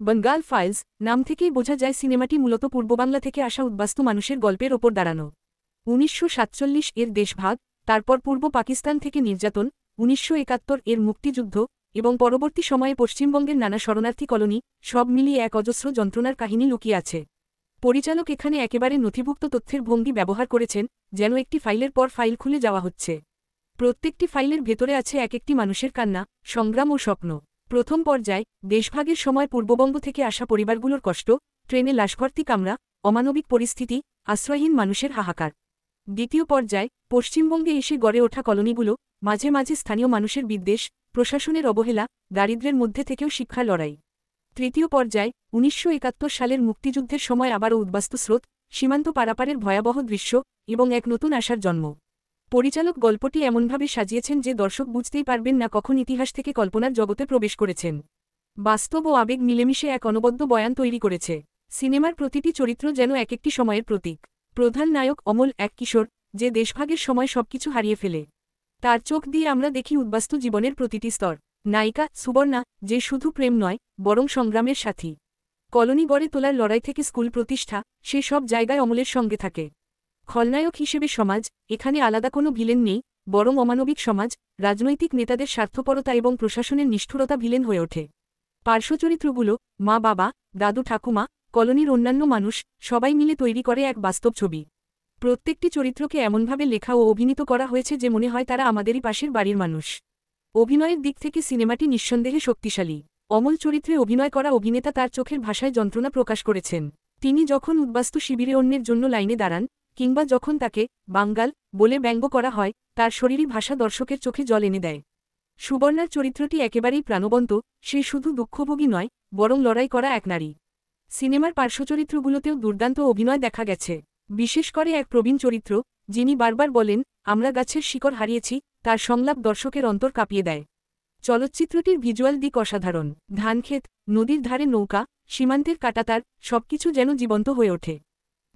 Bengal files নাম থেকেই বোঝা যায় সিনেমাটি মূলত পূর্ববাংলা থেকে আসা উদ্বাস্তু মানুষের গল্পের ওপর দাঁড়ানো। ১৯৪৭ এর দেশভাগ, তারপর পূর্ব পাকিস্তান থেকে নির্যাতন, ১৯৭১ এর মুক্তিযুদ্ধ এবং পরবর্তী সময়ে পশ্চিমবঙ্গের নানা শরণার্থী কলোনি, সব মিলিয়ে এক অজস্র যন্ত্রণার কাহিনী লুকিয়ে আছে। পরিচালক এখানে একেবারে নথিভুক্ত তথ্যের ভঙ্গি ব্যবহার করেছেন, যেন একটি ফাইলের পর ফাইল খুলে যাওয়া হচ্ছে। প্রত্যেকটি ফাইলের ভেতরে আছে এক একটি মানুষের কান্না, সংগ্রাম ও স্বপ্ন। প্রথম পর্যায় দেশভাগের সময় পূর্ববঙ্গ থেকে আসা পরিবারগুলোর কষ্ট, ট্রেনে লাশভর্তি কামরা, অমানবিক পরিস্থিতি, আশ্রয়হীন মানুষের হাহাকার। দ্বিতীয় পর্যায় পশ্চিমবঙ্গে এসে গড়ে ওঠা কলোনিগুলো, মাঝে মাঝে স্থানীয় মানুষের বিদ্বেষ, প্রশাসনের অবহেলা, দারিদ্র্যের মধ্যে থেকেও শিক্ষার লড়াই। তৃতীয় পর্যায় ১৯৭১ সালের মুক্তিযুদ্ধের সময় আবারও উদ্বাস্তু স্রোত, সীমান্ত পারাপারের ভয়াবহ দৃশ্য এবং এক নতুন আশার জন্ম। পরিচালক গল্পটি এমনভাবে সাজিয়েছেন যে দর্শক বুঝতেই পারবেন না কখন ইতিহাস থেকে কল্পনার জগতে প্রবেশ করেছেন। বাস্তব ও আবেগ মিলেমিশে এক অনবদ্য বয়ান তৈরি করেছে। সিনেমার প্রতিটি চরিত্র যেন এক একটি সময়ের প্রতীক। প্রধান নায়ক অমল এক কিশোর, যে দেশভাগের সময় সবকিছু হারিয়ে ফেলে। তার চোখ দিয়ে আমরা দেখি উদ্বাস্তু জীবনের প্রতিটি স্তর। নায়িকা সুবর্ণা, যে শুধু প্রেম নয় বরং সংগ্রামের সাথী। কলোনি গড়ে তোলার লড়াই থেকে স্কুল প্রতিষ্ঠা, সে সব জায়গায় অমলের সঙ্গে থাকে। খলনায়ক হিসেবে সমাজ, এখানে আলাদা কোনো ভিলেন নেই, বরং অমানবিক সমাজ, রাজনৈতিক নেতাদের স্বার্থপরতা এবং প্রশাসনের নিষ্ঠুরতা ভিলেন হয়ে ওঠে। পার্শ্বচরিত্রগুলো, মা বাবা, দাদু ঠাকুমা, কলোনির অন্যান্য মানুষ, সবাই মিলে তৈরি করে এক বাস্তব ছবি। প্রত্যেকটি চরিত্রকে এমনভাবে লেখা ও অভিনীত করা হয়েছে যে মনে হয় তারা আমাদেরই পাশের বাড়ির মানুষ। অভিনয়ের দিক থেকে সিনেমাটি নিঃসন্দেহে শক্তিশালী। অমল চরিত্রে অভিনয় করা অভিনেতা তার চোখের ভাষায় যন্ত্রণা প্রকাশ করেছেন। তিনি যখন উদ্বাস্তু শিবিরে অন্যের জন্য লাইনে দাঁড়ান, কিংবা যখন তাকে বাঙ্গাল বলে ব্যঙ্গ করা হয়, তার শরীরী ভাষা দর্শকের চোখে জল এনে দেয়। সুবর্ণার চরিত্রটি একেবারেই প্রাণবন্ত, সে শুধু দুঃখভোগী নয়, বরং লড়াই করা এক নারী। সিনেমার পার্শ্বচরিত্রগুলোতেও দুর্দান্ত অভিনয় দেখা গেছে। বিশেষ করে এক প্রবীণ চরিত্র, যিনি বারবার বলেন, আমরা গাছের শিকড় হারিয়েছি, তার সংলাপ দর্শকের অন্তর কাঁপিয়ে দেয়। চলচ্চিত্রটির ভিজুয়াল দিক অসাধারণ। ধানক্ষেত, নদীর ধারে নৌকা, সীমান্তের কাঁটাতার, সবকিছু যেন জীবন্ত হয়ে ওঠে।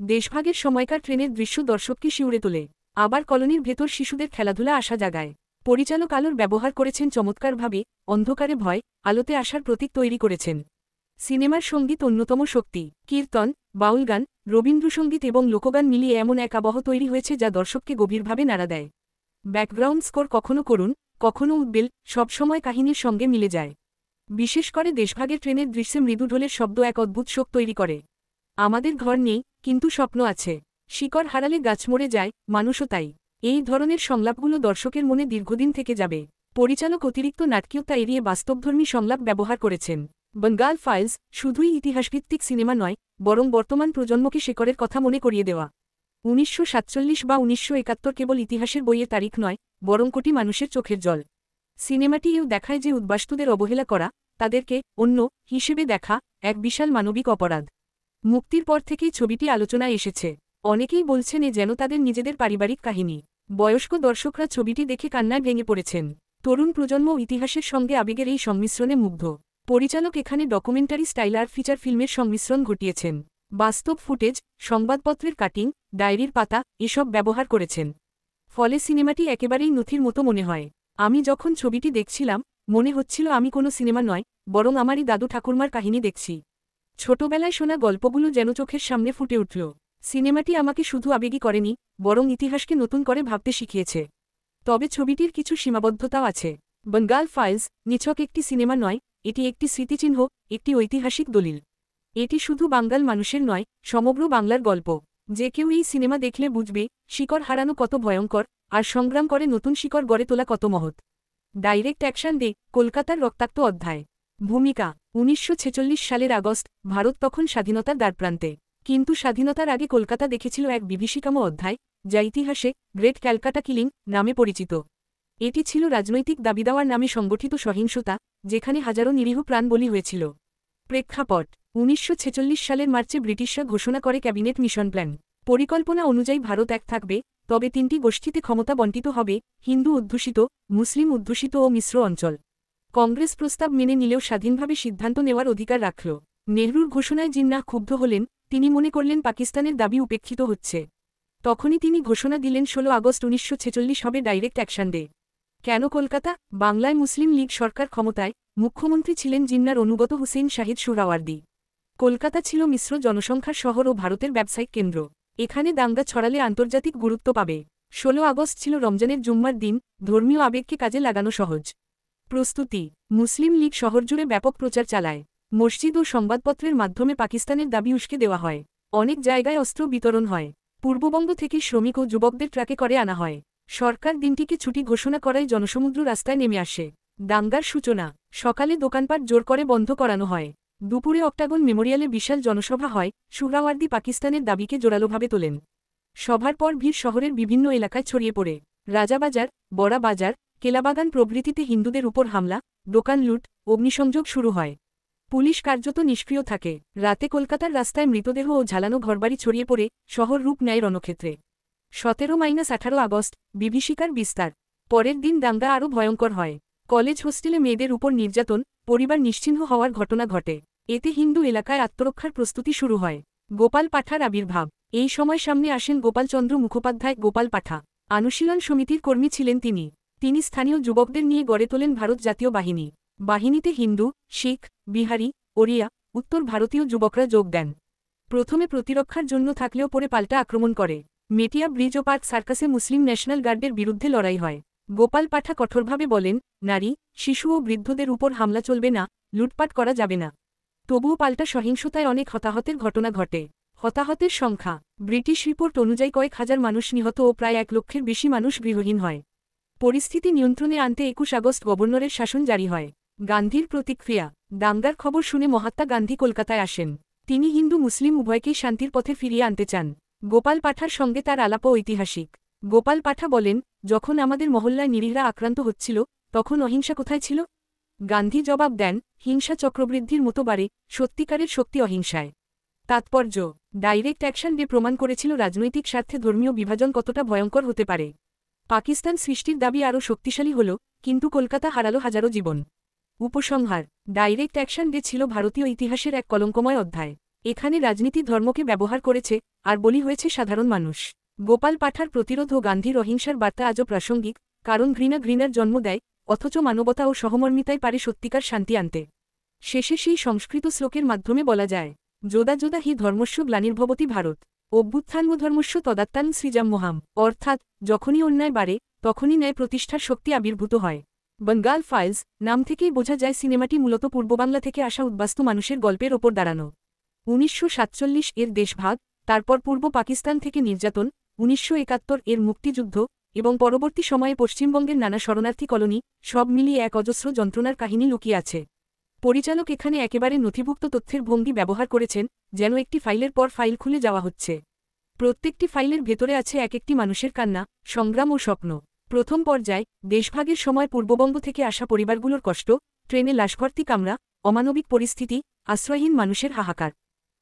দেশভাগের সময়কার ট্রেনের দৃশ্য দর্শককে শিউরে তোলে। আবার কলোনির ভেতর শিশুদের খেলাধুলা আসা জাগায়। পরিচালক আলোর ব্যবহার করেছেন চমৎকারভাবে, অন্ধকারে ভয়, আলোতে আসার প্রতীক তৈরি করেছেন। সিনেমার সঙ্গীত অন্যতম শক্তি। কীর্তন, বাউল গান, রবীন্দ্রসঙ্গীত এবং লোকগান মিলিয়ে এমন এক আবহ তৈরি হয়েছে যা দর্শককে গভীরভাবে নাড়া দেয়। ব্যাকগ্রাউন্ড স্কোর কখনো করুণ, কখনো উদ্বেল, সবসময় কাহিনীর সঙ্গে মিলে যায়। বিশেষ করে দেশভাগের ট্রেনের দৃশ্যে মৃদু ঢোলের শব্দ এক অদ্ভুত শোক তৈরি করে। আমাদের ঘর নেই, কিন্তু স্বপ্ন আছে। শিকড় হারালে গাছ মরে যায়, মানুষও তাই। এই ধরনের সংলাপগুলো দর্শকের মনে দীর্ঘদিন থেকে যাবে। পরিচালক অতিরিক্ত নাটকীয়তা এড়িয়ে বাস্তবধর্মী সংলাপ ব্যবহার করেছেন। বেঙ্গল ফাইলস শুধুই ইতিহাসভিত্তিক সিনেমা নয়, বরং বর্তমান প্রজন্মকে শেকড়ের কথা মনে করিয়ে দেওয়া। ১৯৪৭ বা ১৯৭১ কেবল ইতিহাসের বইয়ে তারিখ নয়, বরং কোটি মানুষের চোখের জল। সিনেমাটি এও দেখায় যে উদ্বাস্তুদের অবহেলা করা, তাদেরকে অন্য হিসেবে দেখা, এক বিশাল মানবিক অপরাধ। মুক্তির পর থেকেই ছবিটি আলোচনায় এসেছে। অনেকেই বলছেন এ যেন তাদের নিজেদের পারিবারিক কাহিনী। বয়স্ক দর্শকরা ছবিটি দেখে কান্নায় ভেঙে পড়েছেন। তরুণ প্রজন্ম ইতিহাসের সঙ্গে আবেগের এই সংমিশ্রণে মুগ্ধ। পরিচালক এখানে ডকুমেন্টারি স্টাইল আর ফিচার ফিল্মের সংমিশ্রণ ঘটিয়েছেন। বাস্তব ফুটেজ, সংবাদপত্রের কাটিং, ডায়েরির পাতা, এসব ব্যবহার করেছেন। ফলে সিনেমাটি একেবারেই নথির মতো মনে হয়। আমি যখন ছবিটি দেখছিলাম, মনে হচ্ছিল আমি কোনো সিনেমা নয়, বরং আমারই দাদু ঠাকুরমার কাহিনী দেখছি। ছোটবেলায় শোনা গল্পগুলো যেন চোখের সামনে ফুটে উঠল। সিনেমাটি আমাকে শুধু আবেগী করেনি, বরং ইতিহাসকে নতুন করে ভাবতে শিখিয়েছে। তবে ছবিটির কিছু সীমাবদ্ধতাও আছে। বেঙ্গল ফাইলস নিছক একটি সিনেমা নয়, এটি একটি স্মৃতিচিহ্ন, একটি ঐতিহাসিক দলিল। এটি শুধু বাঙ্গাল মানুষের নয়, সমগ্র বাংলার গল্প। যে কেউ এই সিনেমা দেখলে বুঝবে, শিকড় হারানো কত ভয়ঙ্কর, আর সংগ্রাম করে নতুন শিকড় গড়ে তোলা কত মহৎ। ডাইরেক্ট অ্যাকশন ডে, কলকাতার রক্তাক্ত অধ্যায়। ভূমিকা ১৯৪৬ সালের আগস্ট, ভারত তখন স্বাধীনতার দ্বারপ্রান্তে। কিন্তু স্বাধীনতার আগে কলকাতা দেখেছিল এক বিভীষিকাম অধ্যায়, যা ইতিহাসে গ্রেট ক্যালকাটা কিলিং নামে পরিচিত। এটি ছিল রাজনৈতিক দাবিদাওয়ার নামে সংগঠিত সহিংসতা, যেখানে হাজারো নিরীহ প্রাণ বলি হয়েছিল। প্রেক্ষাপট ১৯৪৬ সালের মার্চে ব্রিটিশরা ঘোষণা করে ক্যাবিনেট মিশন প্ল্যান। পরিকল্পনা অনুযায়ী ভারত এক থাকবে, তবে তিনটি গোষ্ঠীতে ক্ষমতা বণ্টিত হবে: হিন্দু অধ্যুষিত, মুসলিম অধ্যুষিত ও মিশ্র অঞ্চল। কংগ্রেস প্রস্তাব মেনে নিলেও স্বাধীনভাবে সিদ্ধান্ত নেওয়ার অধিকার রাখল। নেহরুর ঘোষণায় জিন্নাহ ক্ষুব্ধ হলেন, তিনি মনে করলেন পাকিস্তানের দাবি উপেক্ষিত হচ্ছে। তখনই তিনি ঘোষণা দিলেন ১৬ আগস্ট ১৯৪৬ হবে ডাইরেক্ট অ্যাকশন ডে। কেন কলকাতা? বাংলায় মুসলিম লীগ সরকার ক্ষমতায়, মুখ্যমন্ত্রী ছিলেন জিন্নার অনুগত হুসেইন শাহিদ সুহরাওয়ার্দী। কলকাতা ছিল মিশ্র জনসংখ্যার শহর ও ভারতের ব্যবসায়িক কেন্দ্র। এখানে দাঙ্গা ছড়ালে আন্তর্জাতিক গুরুত্ব পাবে। ১৬ আগস্ট ছিল রমজানের জুম্মার দিন, ধর্মীয় আবেগকে কাজে লাগানো সহজ। প্রস্তুতি। মুসলিম লীগ শহরজুড়ে ব্যাপক প্রচার চালায়। মসজিদ ও সংবাদপত্রের মাধ্যমে পাকিস্তানের দাবি উস্কে দেওয়া হয়। অনেক জায়গায় অস্ত্র বিতরণ হয়। পূর্ববঙ্গ থেকে শ্রমিক ও যুবকদের ট্রাকে করে আনা হয়। সরকার দিনটিকে ছুটি ঘোষণা করায় জনসমুদ্র রাস্তায় নেমে আসে। দাঙ্গার সূচনা। সকালে দোকানপাট জোর করে বন্ধ করানো হয়। দুপুরে অক্টাগন মেমোরিয়ালে বিশাল জনসভা হয়। সুহরাওয়ার্দী পাকিস্তানের দাবিকে জোরালোভাবে তোলেন। সভার পর ভিড় শহরের বিভিন্ন এলাকায় ছড়িয়ে পড়ে। রাজাবাজার, বড়া বাজার, কেলাবাগান প্রভৃতিতে হিন্দুদের উপর হামলা, দোকান লুট, অগ্নিসংযোগ শুরু হয়। পুলিশ কার্যত নিষ্ক্রিয় থাকে। রাতে কলকাতার রাস্তায় মৃতদেহ ও ঝালানো ঘরবাড়ি ছড়িয়ে পড়ে, শহর রূপ নেয় রণক্ষেত্রে। 17-18 আগস্ট, বিভীষিকার বিস্তার। পরের দিন দাঙ্গা আরও ভয়ঙ্কর হয়। কলেজ হোস্টেলে মেয়েদের উপর নির্যাতন, পরিবার নিশ্চিহ্ন হওয়ার ঘটনা ঘটে। এতে হিন্দু এলাকায় আত্মরক্ষার প্রস্তুতি শুরু হয়। গোপাল পাঠার আবির্ভাব। এই সময় সামনে আসেন গোপালচন্দ্র মুখোপাধ্যায়। গোপাল পাঠা অনুশীলন সমিতির কর্মী ছিলেন তিনি স্থানীয় যুবকদের নিয়ে গড়ে তোলেন ভারত জাতীয় বাহিনী। বাহিনীতে হিন্দু, শিখ, বিহারি, ওড়িয়া, উত্তর ভারতীয় যুবকরা যোগ দেন। প্রথমে প্রতিরক্ষার জন্য থাকলেও পরে পাল্টা আক্রমণ করে। মেটিয়া ব্রিজ ও পার্ক সার্কাসে মুসলিম ন্যাশনাল গার্ডের বিরুদ্ধে লড়াই হয়। গোপাল পাঠা কঠোরভাবে বলেন, নারী, শিশু ও বৃদ্ধদের উপর হামলা চলবে না, লুটপাট করা যাবে না। তবুও পাল্টা সহিংসতায় অনেক হতাহতের ঘটনা ঘটে। হতাহতের সংখ্যা। ব্রিটিশ রিপোর্ট অনুযায়ী কয়েক হাজার মানুষ নিহত ও প্রায় 1 লক্ষের বেশি মানুষ গৃহহীন হয়। পরিস্থিতি নিয়ন্ত্রণে আনতে 21 আগস্ট গভর্নরের শাসন জারি হয়। গান্ধীর প্রতিক্রিয়া। দাঙ্গার খবর শুনে মহাত্মা গান্ধী কলকাতায় আসেন। তিনি হিন্দু মুসলিম উভয়কেই শান্তির পথে ফিরিয়ে আনতে চান। গোপাল পাঠার সঙ্গে তার আলাপও ঐতিহাসিক। গোপাল পাঠা বলেন, যখন আমাদের মহল্লায় নিরীহরা আক্রান্ত হচ্ছিল, তখন অহিংসা কোথায় ছিল? গান্ধী জবাব দেন, হিংসা চক্রবৃদ্ধির মতো বাড়ে, সত্যিকারের শক্তি অহিংসায়। তাৎপর্য। ডাইরেক্ট অ্যাকশন ডে প্রমাণ করেছিল রাজনৈতিক স্বার্থে ধর্মীয় বিভাজন কতটা ভয়ঙ্কর হতে পারে। পাকিস্তান সৃষ্টির দাবি আরও শক্তিশালী হল, কিন্তু কলকাতা হারালো হাজারো জীবন। উপসংহার। ডাইরেক্ট অ্যাকশন ডে ছিল ভারতীয় ইতিহাসের এক কলঙ্কময় অধ্যায়। এখানে রাজনীতি ধর্মকে ব্যবহার করেছে, আর বলি হয়েছে সাধারণ মানুষ। গোপাল পাঠার প্রতিরোধ ও গান্ধীর অহিংসার বার্তা আজও প্রাসঙ্গিক, কারণ ঘৃণার জন্ম দেয়, অথচ মানবতা ও সহমর্মিতায় পারে সত্যিকার শান্তি আনতে। শেষে সেই সংস্কৃত শ্লোকের মাধ্যমে বলা যায়, যোদা যোদা হি ধর্মস্য গ্লানির্ভবতি ভারত, অভ্যুত্থানধর্মস্য তদাত্তান সৃজাম্যহাম। অর্থাৎ, যখনই অন্যায় বাড়ে, তখনই ন্যায় প্রতিষ্ঠার শক্তি আবির্ভূত হয়। বেঙ্গল ফাইলস নাম থেকেই বোঝা যায় সিনেমাটি মূলত পূর্ববাংলা থেকে আসা উদ্বাস্তু মানুষের গল্পের ওপর দাঁড়ানো। 1947 এর দেশভাগ, তারপর পূর্ব পাকিস্তান থেকে নির্যাতন, 1971 এর মুক্তিযুদ্ধ, এবং পরবর্তী সময়ে পশ্চিমবঙ্গের নানা শরণার্থী কলোনি, সব মিলিয়ে এক অজস্র যন্ত্রণার কাহিনী লুকিয়ে আছে। পরিচালক এখানে একেবারে নথিভুক্ত তথ্যের ভঙ্গি ব্যবহার করেছেন, যেন একটি ফাইলের পর ফাইল খুলে যাওয়া হচ্ছে। প্রত্যেকটি ফাইলের ভেতরে আছে এক একটি মানুষের কান্না, সংগ্রাম ও স্বপ্ন। প্রথম পর্যায়, দেশভাগের সময় পূর্ববঙ্গ থেকে আসা পরিবারগুলোর কষ্ট, ট্রেনে লাশভর্তি কামরা, অমানবিক পরিস্থিতি, আশ্রয়হীন মানুষের হাহাকার।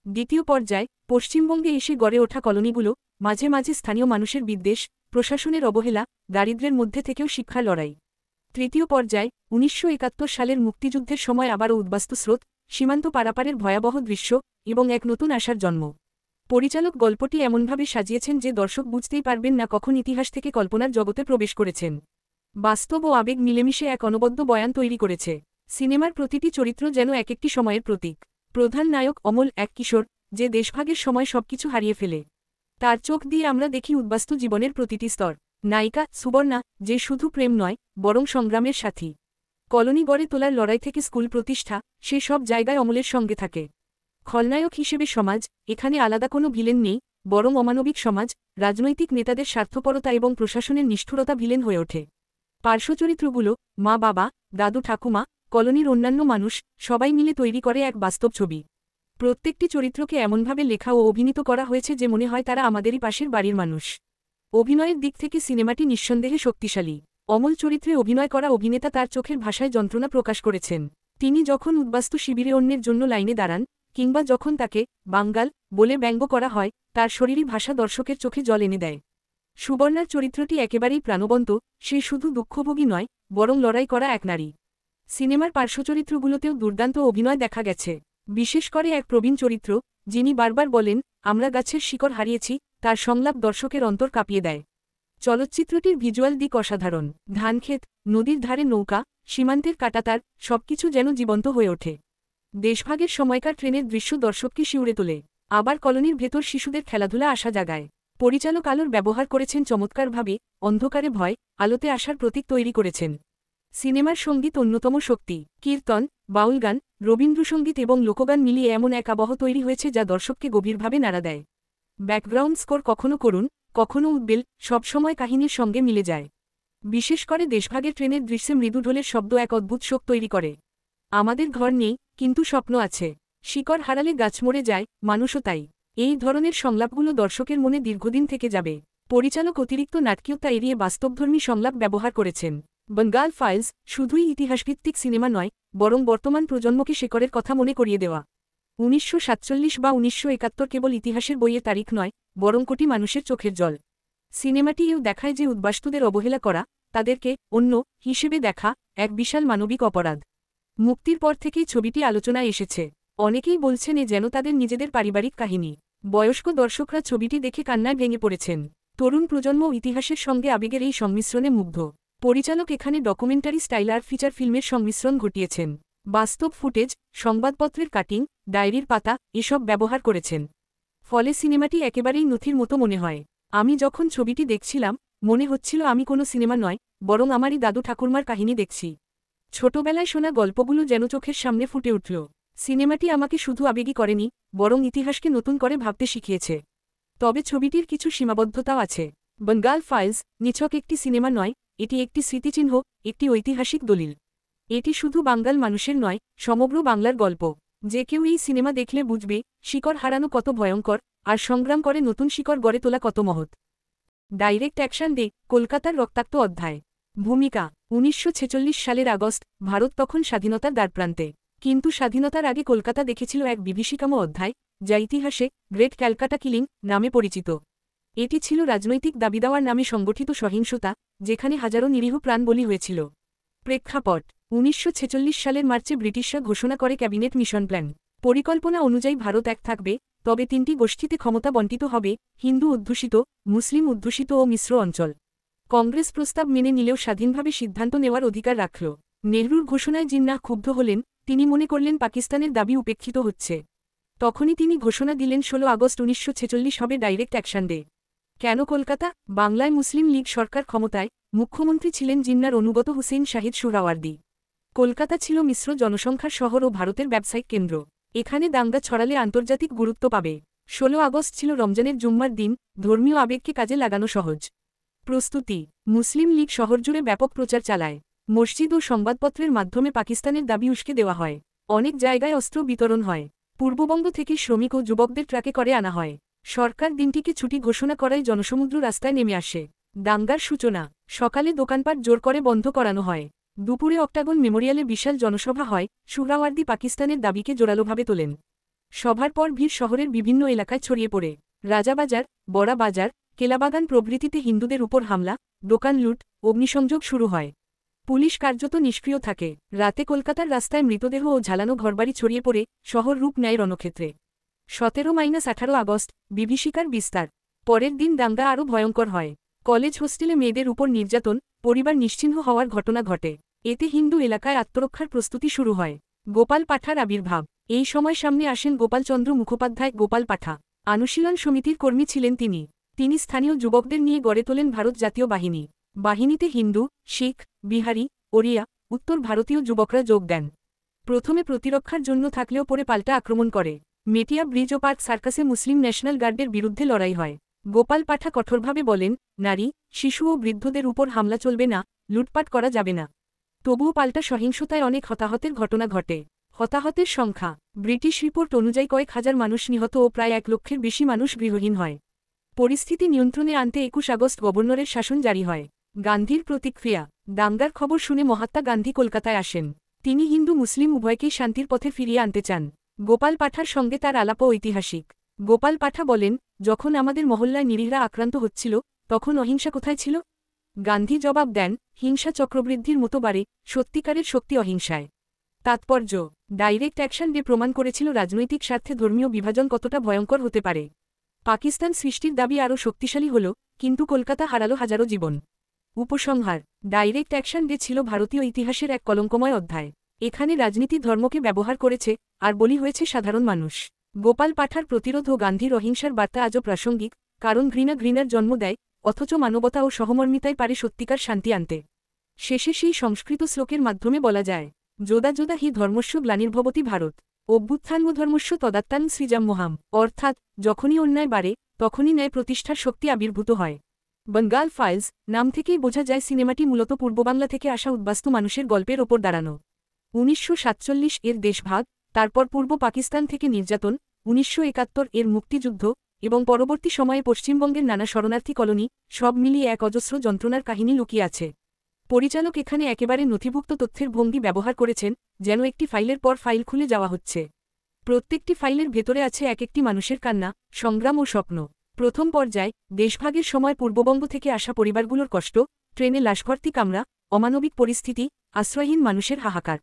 দ্বিতীয় পর্যায়, পশ্চিমবঙ্গে এসে গড়ে ওঠা কলোনিগুলো, মাঝে মাঝে স্থানীয় মানুষের বিদ্বেষ, প্রশাসনের অবহেলা, দারিদ্র্যের মধ্যে থেকেও শিক্ষার লড়াই। তৃতীয় পর্যায়, 1971 সালের মুক্তিযুদ্ধের সময় আবারও উদ্বাস্তু স্রোত, সীমান্ত পারাপারের ভয়াবহ দৃশ্য, এবং এক নতুন আশার জন্ম। পরিচালক গল্পটি এমনভাবে সাজিয়েছেন যে দর্শক বুঝতেই পারবেন না কখন ইতিহাস থেকে কল্পনার জগতে প্রবেশ করেছেন। বাস্তব ও আবেগ মিলেমিশে এক অনবদ্য বয়ান তৈরি করেছে। সিনেমার প্রতিটি চরিত্র যেন এক একটি সময়ের প্রতীক। প্রধান নায়ক অমল এক কিশোর, যে দেশভাগের সময় সবকিছু হারিয়ে ফেলে। তার চোখ দিয়ে আমরা দেখি উদ্বাস্তু জীবনের প্রতিটি স্তর। নায়িকা সুবর্ণা, যে শুধু প্রেম নয়, বরং সংগ্রামের সাথী। কলোনি গড়ে তোলার লড়াই থেকে স্কুল প্রতিষ্ঠা, সে সব জায়গায় অমলের সঙ্গে থাকে। খলনায়ক হিসেবে সমাজ, এখানে আলাদা কোনো ভিলেন নেই, বরং অমানবিক সমাজ, রাজনৈতিক নেতাদের স্বার্থপরতা এবং প্রশাসনের নিষ্ঠুরতা ভিলেন হয়ে ওঠে। পার্শ্বচরিত্রগুলো, মা বাবা, দাদু ঠাকুমা, কলোনির অন্যান্য মানুষ, সবাই মিলে তৈরি করে এক বাস্তব ছবি। প্রত্যেকটি চরিত্রকে এমনভাবে লেখা ও অভিনীত করা হয়েছে যে মনে হয় তারা আমাদেরই পাশের বাড়ির মানুষ। অভিনয়ের দিক থেকে সিনেমাটি নিঃসন্দেহে শক্তিশালী। অমল চরিত্রে অভিনয় করা অভিনেতা তার চোখের ভাষায় যন্ত্রণা প্রকাশ করেছেন। তিনি যখন উদ্বাস্তু শিবিরে অন্যের জন্য লাইনে দাঁড়ান, কিংবা যখন তাকে বাঙ্গাল বলে ব্যঙ্গ করা হয়, তার শরীরী ভাষা দর্শকের চোখে জল এনে দেয়। সুবর্ণার চরিত্রটি একেবারেই প্রাণবন্ত, সে শুধু দুঃখভোগী নয়, বরং লড়াই করা এক নারী। সিনেমার পার্শ্বচরিত্রগুলোতেও দুর্দান্ত অভিনয় দেখা গেছে। বিশেষ করে এক প্রবীণ চরিত্র, যিনি বারবার বলেন, আমরা গাছের শিকড় হারিয়েছি, তার সংলাপ দর্শকের অন্তর কাঁপিয়ে দেয়। চলচ্চিত্রটির ভিজুয়াল দিক অসাধারণ। ধানক্ষেত, নদীর ধারে নৌকা, সীমান্তের কাঁটাতার, সবকিছু যেন জীবন্ত হয়ে ওঠে। দেশভাগের সময়কার ট্রেনের দৃশ্য দর্শককে শিউরে তোলে। আবার কলোনির ভেতর শিশুদের খেলাধুলা আশা জাগায়। পরিচালক আলোর ব্যবহার করেছেন চমৎকারভাবে, অন্ধকারে ভয়, আলোতে আসার প্রতীক তৈরি করেছেন। সিনেমার সঙ্গীত অন্যতম শক্তি। কীর্তন, বাউল গান, রবীন্দ্রসঙ্গীত এবং লোকগান মিলিয়ে এমন এক আবহ তৈরি হয়েছে যা দর্শককে গভীরভাবে নাড়া দেয়। ব্যাকগ্রাউন্ড স্কোর কখনো করুণ, কখনো উদ্বেল, সবসময় কাহিনীর সঙ্গে মিলে যায়। বিশেষ করে দেশভাগের ট্রেনের দৃশ্যে মৃদু ঢোলের শব্দ এক অদ্ভুত শোক তৈরি করে। আমাদের ঘর নেই, কিন্তু স্বপ্ন আছে। শিকড় হারালে গাছ মরে যায়, মানুষও তাই। এই ধরনের সংলাপগুলো দর্শকের মনে দীর্ঘদিন থেকে যাবে। পরিচালক অতিরিক্ত নাটকীয়তা এড়িয়ে বাস্তবধর্মী সংলাপ ব্যবহার করেছেন। বেঙ্গল ফাইলস শুধুই ইতিহাসভিত্তিক সিনেমা নয়, বরং বর্তমান প্রজন্মকে শেকড়ের কথা মনে করিয়ে দেওয়া। ১৯৪৭ বা ১৯৭১ কেবল ইতিহাসের বইয়ে তারিখ নয়, বরং কোটি মানুষের চোখের জল। সিনেমাটি এও দেখায় যে উদ্বাস্তুদের অবহেলা করা, তাদেরকে অন্য হিসেবে দেখা, এক বিশাল মানবিক অপরাধ। মুক্তির পর থেকেই ছবিটি আলোচনায় এসেছে। অনেকেই বলছেন এ যেন তাদের নিজেদের পারিবারিক কাহিনী। বয়স্ক দর্শকরা ছবিটি দেখে কান্নায় ভেঙে পড়েছেন। তরুণ প্রজন্ম ইতিহাসের সঙ্গে আবেগের এই সংমিশ্রণে মুগ্ধ। পরিচালক এখানে ডকুমেন্টারি স্টাইল আর ফিচার ফিল্মের সংমিশ্রণ ঘটিয়েছেন। বাস্তব ফুটেজ, সংবাদপত্রের কাটিং, ডায়েরির পাতা এসব ব্যবহার করেছেন। ফলে সিনেমাটি একেবারেই নথির মতো মনে হয়। আমি যখন ছবিটি দেখছিলাম, মনে হচ্ছিল আমি কোনো সিনেমা নয়, বরং আমারই দাদু ঠাকুরমার কাহিনী দেখছি। ছোটবেলায় শোনা গল্পগুলো যেন চোখের সামনে ফুটে উঠল। সিনেমাটি আমাকে শুধু আবেগী করেনি, বরং ইতিহাসকে নতুন করে ভাবতে শিখিয়েছে। তবে ছবিটির কিছু সীমাবদ্ধতাও আছে। বেঙ্গল ফাইলস নিছক একটি সিনেমা নয়, এটি একটি স্মৃতিচিহ্ন, একটি ঐতিহাসিক দলিল। এটি শুধু বাঙাল মানুষের নয়, সমগ্র বাংলার গল্প। যে কেউ এই সিনেমা দেখলে বুঝবে, শিকড় হারানো কত ভয়ঙ্কর, আর সংগ্রাম করে নতুন শিকড় গড়ে তোলা কত মহৎ। ডাইরেক্ট অ্যাকশন ডে, কলকাতার রক্তাক্ত অধ্যায়। ভূমিকা ১৯৪৬ সালের আগস্ট, ভারত তখন স্বাধীনতার দ্বারপ্রান্তে। কিন্তু স্বাধীনতার আগে কলকাতা দেখেছিল এক বিভীষিকাময় অধ্যায়, যা ইতিহাসে গ্রেট ক্যালকাটা কিলিং নামে পরিচিত। এটি ছিল রাজনৈতিক দাবিদাওয়ার নামে সংগঠিত সহিংসতা, যেখানে হাজারো নিরীহ প্রাণ বলি হয়েছিল। প্রেক্ষাপট ১৯৪৬ সালের মার্চে ব্রিটিশরা ঘোষণা করে ক্যাবিনেট মিশন প্ল্যান। পরিকল্পনা অনুযায়ী ভারত এক থাকবে, তবে তিনটি গোষ্ঠীতে ক্ষমতা বণ্টিত হবে: হিন্দু অধ্যুষিত, মুসলিম অধ্যুষিত ও মিশ্র অঞ্চল। কংগ্রেস প্রস্তাব মেনে নিলেও স্বাধীনভাবে সিদ্ধান্ত নেওয়ার অধিকার রাখল। নেহরুর ঘোষণায় জিন্নাহ ক্ষুব্ধ হলেন, তিনি মনে করলেন পাকিস্তানের দাবি উপেক্ষিত হচ্ছে। তখনই তিনি ঘোষণা দিলেন ১৬ আগস্ট ১৯৪৬ হবে ডাইরেক্ট অ্যাকশন ডে। কেন কলকাতা? বাংলায় মুসলিম লীগ সরকার ক্ষমতায়, মুখ্যমন্ত্রী ছিলেন জিন্নার অনুগত হুসেইন শাহিদ সুহরাওয়ার্দী। কলকাতা ছিল মিশ্র জনসংখ্যার শহর ও ভারতের ব্যবসায়িক কেন্দ্র। এখানে দাঙ্গা ছড়ালে আন্তর্জাতিক গুরুত্ব পাবে। ১৬ আগস্ট ছিল রমজানের জুম্মার দিন, ধর্মীয় আবেগকে কাজে লাগানো সহজ। প্রস্তুতি: মুসলিম লীগ শহরজুড়ে ব্যাপক প্রচার চালায়। মসজিদ ও সংবাদপত্রের মাধ্যমে পাকিস্তানের দাবি উস্কে দেওয়া হয়। অনেক জায়গায় অস্ত্র বিতরণ হয়। পূর্ববঙ্গ থেকে শ্রমিক ও যুবকদের ট্রাকে করে আনা হয়। সরকার দিনটিকে ছুটি ঘোষণা করায় জনসমুদ্র রাস্তায় নেমে আসে। দাঙ্গার সূচনা: সকালে দোকানপাট জোর করে বন্ধ করানো হয়। দুপুরে অক্টাগন মেমোরিয়ালে বিশাল জনসভা হয়, সুহরাওয়ার্দী পাকিস্তানের দাবিকে জোরালোভাবে তোলেন। সভার পর ভিড় শহরের বিভিন্ন এলাকায় ছড়িয়ে পড়ে। রাজাবাজার, বড়া বাজার, কেলাবাগান প্রভৃতিতে হিন্দুদের উপর হামলা, দোকান লুট, অগ্নিসংযোগ শুরু হয়। পুলিশ কার্যত নিষ্ক্রিয় থাকে। রাতে কলকাতার রাস্তায় মৃতদেহ ও ঝালানো ঘরবাড়ি ছড়িয়ে পড়ে, শহর রূপ নেয় রণক্ষেত্রে। ১৭-18 আগস্ট, বিভীষিকার বিস্তার। পরের দিন দাঙ্গা আরও ভয়ঙ্কর হয়। কলেজ হোস্টেলে মেয়েদের উপর নির্যাতন, পরিবার নিশ্চিহ্ন হওয়ার ঘটনা ঘটে। এতে হিন্দু এলাকায় আত্মরক্ষার প্রস্তুতি শুরু হয়। গোপাল পাঠার আবির্ভাব: এই সময় সামনে আসেন গোপালচন্দ্র মুখোপাধ্যায়। গোপাল পাঠা অনুশীলন সমিতির কর্মী ছিলেন তিনি স্থানীয় যুবকদের নিয়ে গড়ে তোলেন ভারত জাতীয় বাহিনী। বাহিনীতে হিন্দু, শিখ, বিহারি, ওড়িয়া, উত্তর ভারতীয় যুবকরা যোগ দেন। প্রথমে প্রতিরক্ষার জন্য থাকলেও পরে পাল্টা আক্রমণ করে। মেটিয়া ব্রিজ ও পার্ক সার্কাসে মুসলিম ন্যাশনাল গার্ডের বিরুদ্ধে লড়াই হয়। গোপাল পাঠা কঠোরভাবে বলেন, নারী, শিশু ও বৃদ্ধদের উপর হামলা চলবে না, লুটপাট করা যাবে না। তবুও পাল্টা সহিংসতায় অনেক হতাহতের ঘটনা ঘটে। হতাহতের সংখ্যা: ব্রিটিশ রিপোর্ট অনুযায়ী কয়েক হাজার মানুষ নিহত ও প্রায় ১ লক্ষের বেশি মানুষ গৃহহীন হয়। পরিস্থিতি নিয়ন্ত্রণে আনতে ২১ আগস্ট গভর্নরের শাসন জারি হয়। গান্ধীর প্রতিক্রিয়া: দাঙ্গার খবর শুনে মহাত্মা গান্ধী কলকাতায় আসেন। তিনি হিন্দু মুসলিম উভয়কেই শান্তির পথে ফিরিয়ে আনতে চান। গোপাল পাঠার সঙ্গে তার আলাপও ঐতিহাসিক। গোপাল পাঠা বলেন, যখন আমাদের মহল্লায় নিরীহরা আক্রান্ত হচ্ছিল, তখন অহিংসা কোথায় ছিল? গান্ধী জবাব দেন, হিংসা চক্রবৃদ্ধির মতো বাড়ে, সত্যিকারের শক্তি অহিংসায়। তাৎপর্য: ডাইরেক্ট অ্যাকশন ডে প্রমাণ করেছিল রাজনৈতিক স্বার্থে ধর্মীয় বিভাজন কতটা ভয়ঙ্কর হতে পারে। পাকিস্তান সৃষ্টির দাবি আরও শক্তিশালী হল, কিন্তু কলকাতা হারালো হাজারো জীবন। উপসংহার: ডাইরেক্ট অ্যাকশন ডে ছিল ভারতীয় ইতিহাসের এক কলঙ্কময় অধ্যায়। এখানে রাজনীতি ধর্মকে ব্যবহার করেছে, আর বলি হয়েছে সাধারণ মানুষ। গোপাল পাঠার প্রতিরোধ ও গান্ধীর অহিংসার বার্তা আজও প্রাসঙ্গিক, কারণ ঘৃণার জন্ম দেয়, অথচ মানবতা ও সহমর্মিতায় পারে সত্যিকার শান্তি আনতে। শেষে সেই সংস্কৃত শ্লোকের মাধ্যমে বলা যায়, যোদা যোদা হি ধর্মস্য গ্লানির্ভবতি ভারত, অভ্যুত্থানধর্মস্য তদাত্তান সৃজাম্যহাম। অর্থাৎ, যখনই অন্যায় বাড়ে, তখনই ন্যায় প্রতিষ্ঠার শক্তি আবির্ভূত হয়। বেঙ্গল ফাইলস নাম থেকেই বোঝা যায় সিনেমাটি মূলত পূর্ববাংলা থেকে আসা উদ্বাস্তু মানুষের গল্পের ওপর দাঁড়ানো। 1947 এর দেশভাগ, তারপর পূর্ব পাকিস্তান থেকে নির্যাতন, 1971 এর মুক্তিযুদ্ধ, এবং পরবর্তী সময়ে পশ্চিমবঙ্গের নানা শরণার্থী কলোনি, সব মিলিয়ে এক অজস্র যন্ত্রণার কাহিনী লুকিয়ে আছে। পরিচালক এখানে একেবারে নথিভুক্ত তথ্যের ভঙ্গি ব্যবহার করেছেন, যেন একটি ফাইলের পর ফাইল খুলে যাওয়া হচ্ছে। প্রত্যেকটি ফাইলের ভেতরে আছে এক একটি মানুষের কান্না, সংগ্রাম ও স্বপ্ন। প্রথম পর্যায়, দেশভাগের সময় পূর্ববঙ্গ থেকে আসা পরিবারগুলোর কষ্ট, ট্রেনে লাশভর্তি কামরা, অমানবিক পরিস্থিতি, আশ্রয়হীন মানুষের হাহাকার।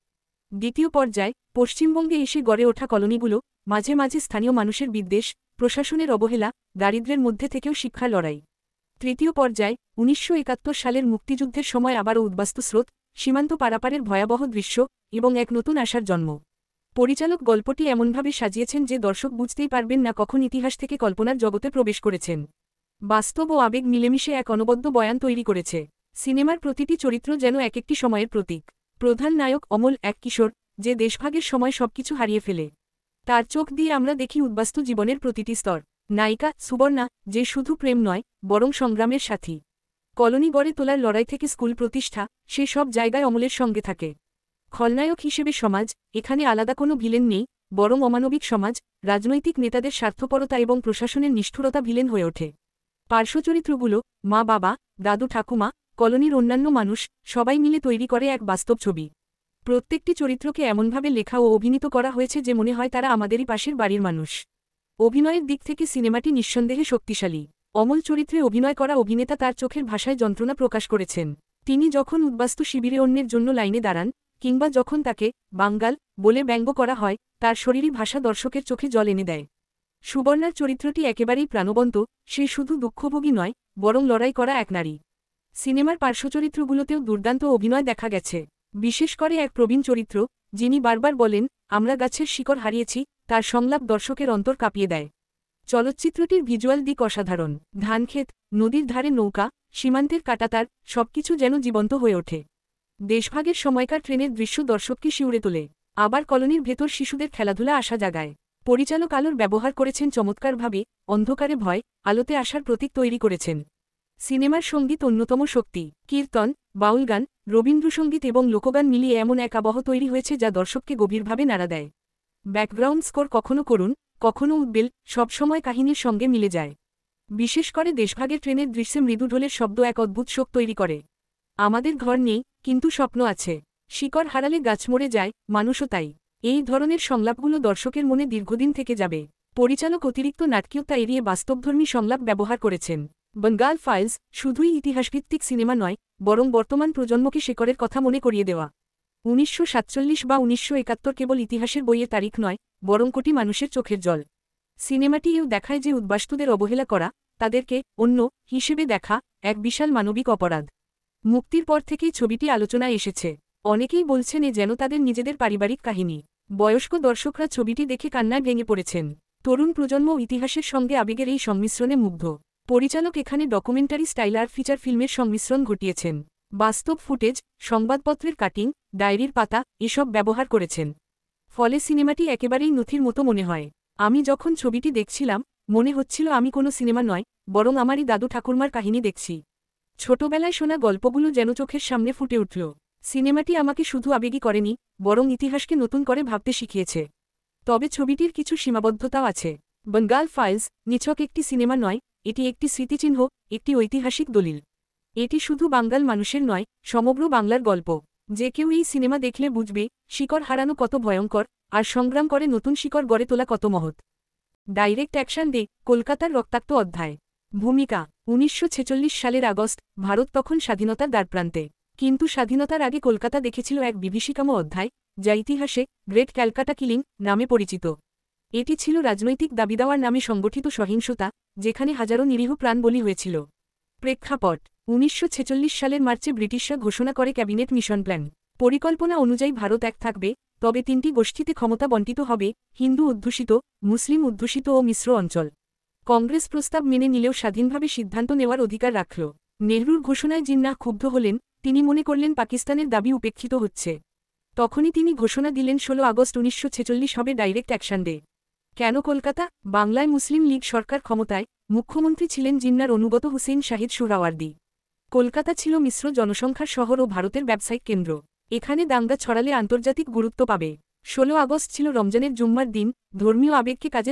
দ্বিতীয় পর্যায়, পশ্চিমবঙ্গে এসে গড়ে ওঠা কলোনিগুলো, মাঝে মাঝে স্থানীয় মানুষের বিদ্বেষ, প্রশাসনের অবহেলা, দারিদ্র্যের মধ্যে থেকেও শিক্ষার লড়াই। তৃতীয় পর্যায়, 1971 সালের মুক্তিযুদ্ধের সময় আবারও উদ্বাস্তু স্রোত, সীমান্ত পারাপারের ভয়াবহ দৃশ্য, এবং এক নতুন আশার জন্ম। পরিচালক গল্পটি এমনভাবে সাজিয়েছেন যে দর্শক বুঝতেই পারবেন না কখন ইতিহাস থেকে কল্পনার জগতে প্রবেশ করেছেন। বাস্তব ও আবেগ মিলেমিশে এক অনবদ্য বয়ান তৈরি করেছে। সিনেমার প্রতিটি চরিত্র যেন এক একটি সময়ের প্রতীক। প্রধান নায়ক অমল এক কিশোর, যে দেশভাগের সময় সবকিছু হারিয়ে ফেলে। তার চোখ দিয়ে আমরা দেখি উদ্বাস্তু জীবনের প্রতিটি স্তর। নায়িকা সুবর্ণা, যে শুধু প্রেম নয়, বরং সংগ্রামের সাথী। কলোনি গড়ে তোলার লড়াই থেকে স্কুল প্রতিষ্ঠা, সে সব জায়গায় অমলের সঙ্গে থাকে। খলনায়ক হিসেবে সমাজ, এখানে আলাদা কোনো ভিলেন নেই, বরং অমানবিক সমাজ, রাজনৈতিক নেতাদের স্বার্থপরতা এবং প্রশাসনের নিষ্ঠুরতা ভিলেন হয়ে ওঠে। পার্শ্বচরিত্রগুলো, মা বাবা, দাদু ঠাকুমা, কলোনির অন্যান্য মানুষ, সবাই মিলে তৈরি করে এক বাস্তব ছবি। প্রত্যেকটি চরিত্রকে এমনভাবে লেখা ও অভিনীত করা হয়েছে যে মনে হয় তারা আমাদেরই পাশের বাড়ির মানুষ। অভিনয়ের দিক থেকে সিনেমাটি নিঃসন্দেহে শক্তিশালী। অমল চরিত্রে অভিনয় করা অভিনেতা তার চোখের ভাষায় যন্ত্রণা প্রকাশ করেছেন। তিনি যখন উদ্বাস্তু শিবিরে অন্যের জন্য লাইনে দাঁড়ান, কিংবা যখন তাকে বাঙ্গাল বলে ব্যঙ্গ করা হয়, তার শরীরী ভাষা দর্শকের চোখে জল এনে দেয়। সুবর্ণার চরিত্রটি একেবারেই প্রাণবন্ত, সে শুধু দুঃখভোগী নয়, বরং লড়াই করা এক নারী। সিনেমার পার্শ্বচরিত্রগুলোতেও দুর্দান্ত অভিনয় দেখা গেছে। বিশেষ করে এক প্রবীণ চরিত্র, যিনি বারবার বলেন, আমরা গাছের শিকড় হারিয়েছি, তার সংলাপ দর্শকের অন্তর কাঁপিয়ে দেয়। চলচ্চিত্রটির ভিজুয়াল দিক অসাধারণ। ধানক্ষেত, নদীর ধারে নৌকা, সীমান্তের কাঁটাতার, সবকিছু যেন জীবন্ত হয়ে ওঠে। দেশভাগের সময়কার ট্রেনের দৃশ্য দর্শককে শিউরে তোলে। আবার কলোনির ভেতর শিশুদের খেলাধুলা আশা জাগায়। পরিচালক আলোর ব্যবহার করেছেন চমৎকারভাবে, অন্ধকারে ভয়, আলোতে আসার প্রতীক তৈরি করেছেন। সিনেমার সঙ্গীত অন্যতম শক্তি। কীর্তন, বাউল গান, রবীন্দ্রসঙ্গীত এবং লোকগান মিলিয়ে এমন এক আবহ তৈরি হয়েছে যা দর্শককে গভীরভাবে নাড়া দেয়। ব্যাকগ্রাউন্ড স্কোর কখনো করুণ, কখনো উদ্বেল, সবসময় কাহিনীর সঙ্গে মিলে যায়। বিশেষ করে দেশভাগের ট্রেনের দৃশ্যে মৃদু ঢোলের শব্দ এক অদ্ভুত শোক তৈরি করে। আমাদের ঘর নেই, কিন্তু স্বপ্ন আছে। শিকড় হারালে গাছ মরে যায়, মানুষও তাই। এই ধরনের সংলাপগুলো দর্শকের মনে দীর্ঘদিন থেকে যাবে। পরিচালক অতিরিক্ত নাটকীয়তা এড়িয়ে বাস্তবধর্মী সংলাপ ব্যবহার করেছেন। বেঙ্গল ফাইলস শুধুই ইতিহাসভিত্তিক সিনেমা নয়, বরং বর্তমান প্রজন্মকে শেকড়ের কথা মনে করিয়ে দেওয়া। 1947 বা 1971 কেবল ইতিহাসের বইয়ে তারিখ নয়, বরং কোটি মানুষের চোখের জল। সিনেমাটি এও দেখায় যে উদ্বাস্তুদের অবহেলা করা, তাদেরকে অন্য হিসেবে দেখা, এক বিশাল মানবিক অপরাধ। মুক্তির পর থেকেই ছবিটি আলোচনায় এসেছে। অনেকেই বলছেন এ যেন তাদের নিজেদের পারিবারিক কাহিনী। বয়স্ক দর্শকরা ছবিটি দেখে কান্নায় ভেঙে পড়েছেন। তরুণ প্রজন্ম ইতিহাসের সঙ্গে আবেগের এই সংমিশ্রণে মুগ্ধ। পরিচালক এখানে ডকুমেন্টারি স্টাইল আর ফিচার ফিল্মের সংমিশ্রণ ঘটিয়েছেন। বাস্তব ফুটেজ, সংবাদপত্রের কাটিং, ডায়েরির পাতা, এসব ব্যবহার করেছেন। ফলে সিনেমাটি একেবারেই নথির মতো মনে হয়। আমি যখন ছবিটি দেখছিলাম, মনে হচ্ছিল আমি কোনো সিনেমা নয়, বরং আমারই দাদু ঠাকুরমার কাহিনী দেখছি। ছোটবেলায় শোনা গল্পগুলো যেন চোখের সামনে ফুটে উঠল। সিনেমাটি আমাকে শুধু আবেগী করেনি, বরং ইতিহাসকে নতুন করে ভাবতে শিখিয়েছে। তবে ছবিটির কিছু সীমাবদ্ধতাও আছে। বেঙ্গল ফাইলস নিছক একটি সিনেমা নয়, এটি একটি স্মৃতিচিহ্ন, একটি ঐতিহাসিক দলিল। এটি শুধু বাঙ্গাল মানুষের নয়, সমগ্র বাংলার গল্প। যে কেউ এই সিনেমা দেখলে বুঝবে, শিকড় হারানো কত ভয়ঙ্কর, আর সংগ্রাম করে নতুন শিকড় গড়ে তোলা কত মহৎ। ডাইরেক্ট অ্যাকশন ডে, কলকাতার রক্তাক্ত অধ্যায়। ভূমিকা: 1946 সালের আগস্ট, ভারত তখন স্বাধীনতার দ্বারপ্রান্তে। কিন্তু স্বাধীনতার আগে কলকাতা দেখেছিল এক বিভীষিকাময় অধ্যায়, যা ইতিহাসে গ্রেট ক্যালকাটা কিলিং নামে পরিচিত। এটি ছিল রাজনৈতিক দাবিদাওয়ার নামে সংগঠিত সহিংসতা, যেখানে হাজারো নিরীহ প্রাণ বলি হয়েছিল। প্রেক্ষাপট 1946 সালের মার্চে ব্রিটিশরা ঘোষণা করে ক্যাবিনেট মিশন প্ল্যান। পরিকল্পনা অনুযায়ী ভারত এক থাকবে, তবে তিনটি গোষ্ঠীতে ক্ষমতা বণ্টিত হবে: হিন্দু অধ্যুষিত, মুসলিম অধ্যুষিত ও মিশ্র অঞ্চল। কংগ্রেস প্রস্তাব মেনে নিলেও স্বাধীনভাবে সিদ্ধান্ত নেওয়ার অধিকার রাখল। নেহরুর ঘোষণায় জিন্নাহ ক্ষুব্ধ হলেন, তিনি মনে করলেন পাকিস্তানের দাবি উপেক্ষিত হচ্ছে। তখনই তিনি ঘোষণা দিলেন 16 আগস্ট 1946 হবে ডাইরেক্ট অ্যাকশন ডে। কেন কলকাতা? বাংলায় মুসলিম লীগ সরকার ক্ষমতায়, মুখ্যমন্ত্রী ছিলেন জিন্নার অনুগত হুসেইন শাহিদ সুহরাওয়ার্দী। কলকাতা ছিল মিশ্র জনসংখ্যার শহর ও ভারতের ব্যবসায়িক কেন্দ্র। এখানে দাঙ্গা ছড়ালে আন্তর্জাতিক গুরুত্ব পাবে। 16 আগস্ট ছিল রমজানের জুম্মার দিন, ধর্মীয় আবেগকে কাজে